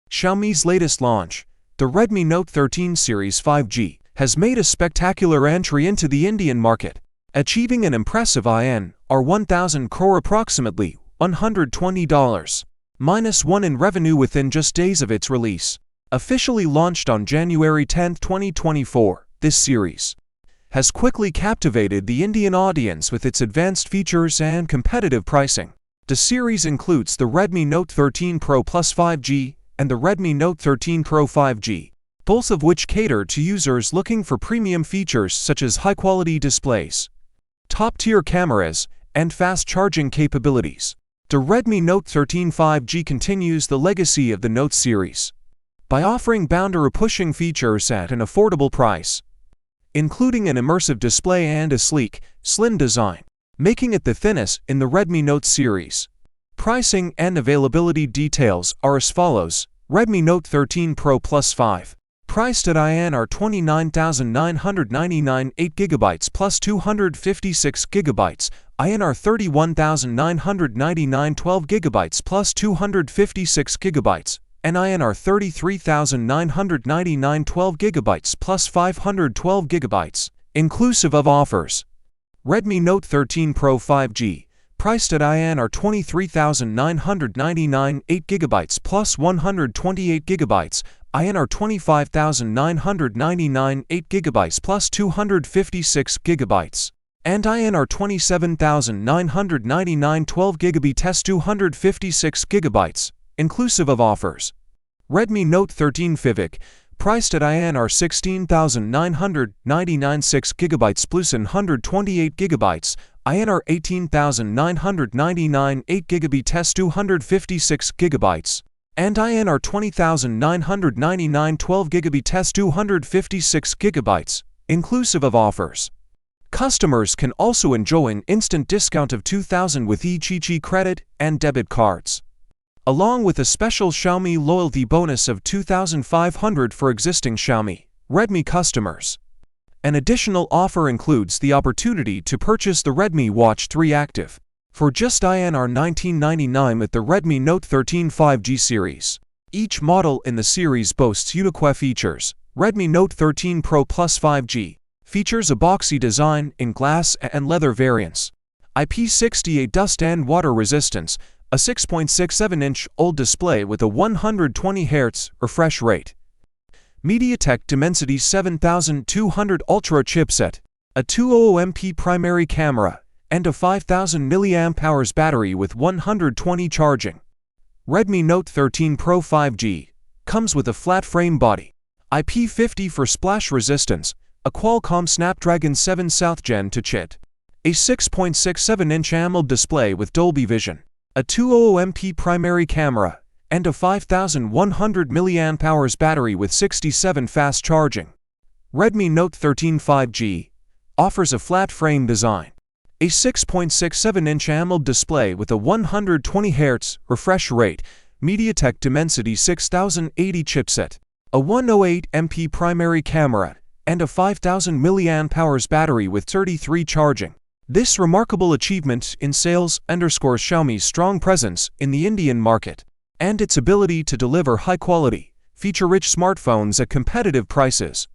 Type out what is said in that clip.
Xiaomi's latest launch, the Redmi Note 13 series 5G, has made a spectacular entry into the Indian market, achieving an impressive INR 1,000 crore, approximately $120-1 in revenue within just days of its release. Officially launched on January 10, 2024, this series has quickly captivated the Indian audience with its advanced features and competitive pricing. The series includes the Redmi Note 13 Pro Plus 5G and the Redmi Note 13 Pro 5G, both of which cater to users looking for premium features such as high-quality displays, top-tier cameras, and fast charging capabilities. The Redmi Note 13 5G continues the legacy of the Note series by offering boundary-pushing features at an affordable price, including an immersive display and a sleek, slim design, making it the thinnest in the Redmi Note series. Pricing and availability details are as follows. Redmi Note 13 Pro Plus 5, priced at INR 29,999, 8GB plus 256GB, INR 31,999, 12GB plus 256GB, and INR 33,999, 12GB plus 512GB, inclusive of offers. Redmi Note 13 Pro 5G, priced at INR 23,999, 8GB plus 128GB, INR 25,999, 8GB plus 256GB, and INR 27,999, 12GB plus 256GB, inclusive of offers. Redmi Note 13 5G, priced at INR 16,999, 6GB plus 128GB, INR 18,999, 8GB plus 256GB, and INR 20,999, 12GB plus 256GB, inclusive of offers. Customers can also enjoy an instant discount of 2,000 with each credit and debit cards, along with a special Xiaomi loyalty bonus of 2,500 for existing Xiaomi Redmi customers. An additional offer includes the opportunity to purchase the Redmi Watch 3 Active for just INR 1999 with the Redmi Note 13 5G series. Each model in the series boasts unique features. Redmi Note 13 Pro Plus 5G features a boxy design in glass and leather variants, IP68 dust and water resistance, a 6.67-inch OLED display with a 120Hz refresh rate, MediaTek Dimensity 7200 Ultra chipset, a 200MP primary camera, and a 5000 mAh battery with 120 charging. Redmi Note 13 Pro 5G comes with a flat frame body, IP50 for splash resistance, a Qualcomm Snapdragon 7 South Gen 2 chip, a 6.67-inch AMOLED display with Dolby Vision, a 200MP primary camera, and a 5100 mAh battery with 67 fast charging. Redmi Note 13 5G offers a flat frame design, a 6.67-inch AMOLED display with a 120Hz refresh rate, MediaTek Dimensity 6080 chipset, a 108MP primary camera, and a 5000 mAh battery with 33 charging. This remarkable achievement in sales underscores Xiaomi's strong presence in the Indian market and its ability to deliver high-quality, feature-rich smartphones at competitive prices.